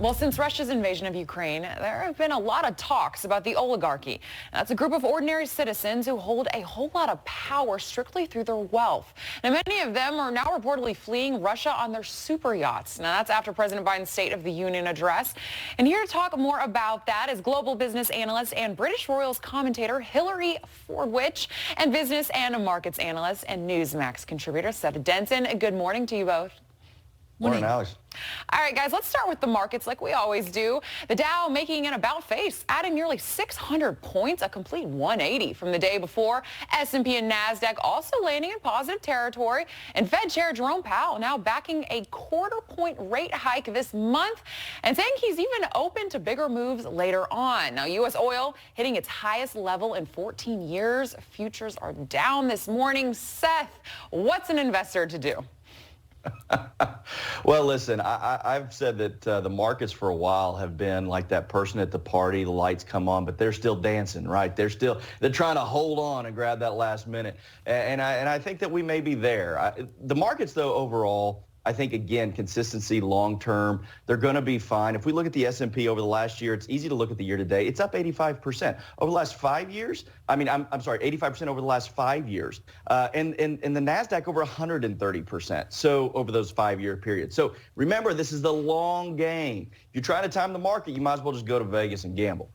Well, since Russia's invasion of Ukraine, there have been a lot of talks about the oligarchy. That's a group of ordinary citizens who hold a whole lot of power strictly through their wealth. Now, many of them are now reportedly fleeing Russia on their super yachts. Now, that's after President Biden's State of the Union address. And here to talk more about that is global business analyst and British Royals commentator Hillary Fordwich and business and markets analyst and Newsmax contributor Seth Denson. Good morning to you both. Morning, Alex. All right, guys, let's start with the markets like we always do. The Dow making an about face, adding nearly 600 points, a complete 180 from the day before. S&P and NASDAQ also landing in positive territory. And Fed Chair Jerome Powell now backing a quarter-point rate hike this month and saying he's even open to bigger moves later on. Now, U.S. oil hitting its highest level in 14 years. Futures are down this morning. Seth, what's an investor to do? Well, listen, I've said that the markets for a while have been like that person at the party, the lights come on, but they're still dancing, right? They're trying to hold on and grab that last minute. And I think that we may be there. The markets, though, overall, I think, again, consistency long-term, they're going to be fine. If we look at the S&P over the last year, it's easy to look at the year-to-date. It's up 85%. Over the last 5 years, I'm sorry, 85% over the last 5 years. And the NASDAQ over 130%, so over those 5-year periods. So remember, this is the long game. If you're trying to time the market, you might as well just go to Vegas and gamble.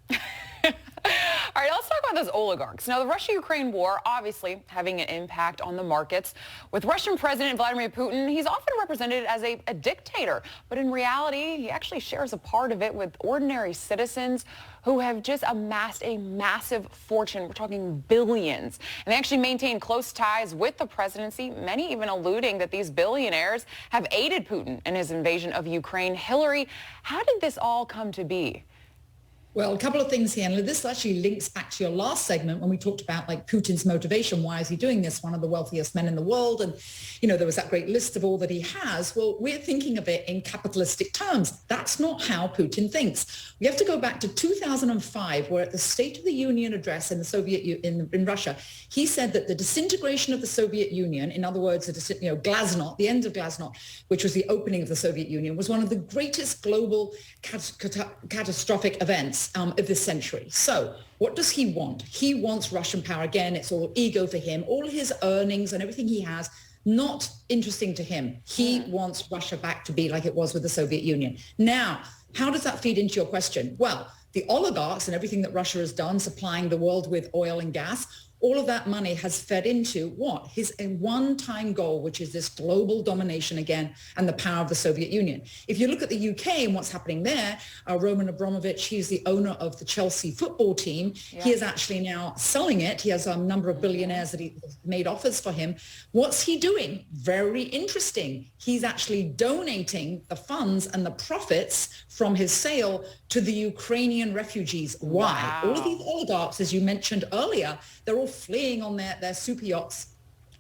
All right, let's talk about those oligarchs. Now, the Russia-Ukraine war obviously having an impact on the markets. With Russian President Vladimir Putin, he's often represented as a dictator. But in reality, he actually shares a part of it with ordinary citizens who have just amassed a massive fortune. We're talking billions. And they actually maintain close ties with the presidency, many even alluding that these billionaires have aided Putin in his invasion of Ukraine. Hillary, how did this all come to be? Well, a couple of things here, and this actually links back to your last segment when we talked about like Putin's motivation. Why is he doing this? One of the wealthiest men in the world. And, you know, there was that great list of all that he has. Well, we're thinking of it in capitalistic terms. That's not how Putin thinks. We have to go back to 2005, where at the State of the Union address in the in Russia, he said that the disintegration of the Soviet Union, in other words, Glasnost, the end of Glasnost, which was the opening of the Soviet Union, was one of the greatest global catastrophic events of this century. So what does he want? He wants Russian power. Again, it's all ego for him. All his earnings and everything he has, not interesting to him. He wants Russia back to be like it was with the Soviet Union. Now, how does that feed into your question? Well, the oligarchs and everything that Russia has done, supplying the world with oil and gas, all of that money has fed into what? His one-time goal, which is this global domination again and the power of the Soviet Union. If you look at the UK and what's happening there, Roman Abramovich, he's the owner of the Chelsea football team. Yeah. He is actually now selling it. He has a number of billionaires that he made offers for him. What's he doing? Very interesting. He's actually donating the funds and the profits from his sale to the Ukrainian refugees. Why? Wow. All of these oligarchs, as you mentioned earlier, they're all fleeing on their super yachts.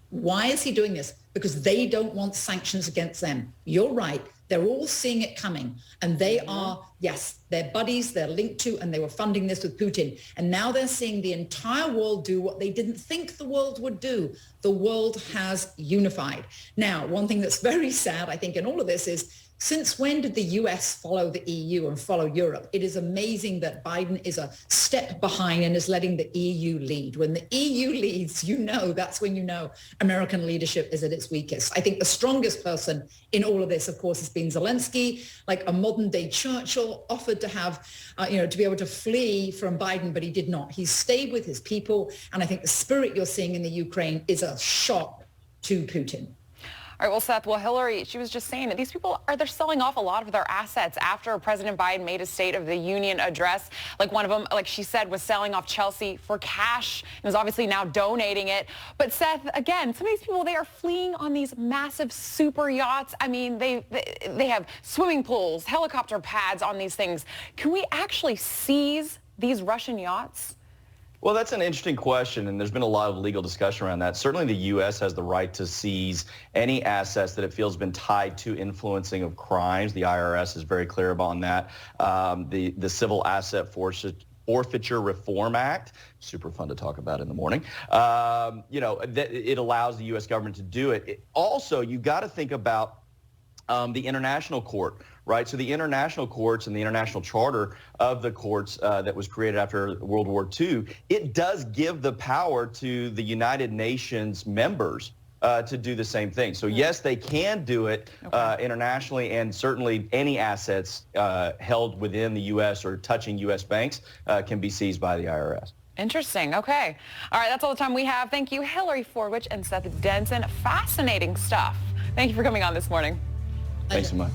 Why is he doing this? Because they don't want sanctions against them. You're right. They're all seeing it coming. And they are, yes, they're buddies, they're linked to, and they were funding this with Putin. And now they're seeing the entire world do what they didn't think the world would do. The world has unified. Now, one thing that's very sad, I think, in all of this is, since when did the U.S. follow the EU and follow Europe? It is amazing that Biden is a step behind and is letting the EU lead. When the EU leads, that's when American leadership is at its weakest. I think the strongest person in all of this, of course, has been Zelensky, like a modern-day Churchill, offered to have, to be able to flee from Biden, but he did not. He stayed with his people, and I think the spirit you're seeing in the Ukraine is a shock to Putin. All right, well, Seth, Hillary, she was just saying that these people they're selling off a lot of their assets after President Biden made a State of the Union address. Like one of them, like she said, was selling off Chelsea for cash and was obviously now donating it. But Seth, again, some of these people, they are fleeing on these massive super yachts. I mean, they have swimming pools, helicopter pads on these things. Can we actually seize these Russian yachts? Well, that's an interesting question, and there's been a lot of legal discussion around that. Certainly the U.S. has the right to seize any assets that it feels have been tied to influencing of crimes. The IRS is very clear about that. The Civil Asset Forfeiture Reform Act, super fun to talk about in the morning. It allows the U.S. government to do it. Also, you got to think about the international court, right? So the international courts and the international charter of the courts that was created after World War II, it does give the power to the United Nations members to do the same thing. So yes, they can do it internationally, and certainly any assets held within the U.S. or touching U.S. banks can be seized by the IRS. Interesting. Okay. All right. That's all the time we have. Thank you, Hillary Forwich and Seth Denson. Fascinating stuff. Thank you for coming on this morning. Thanks so much.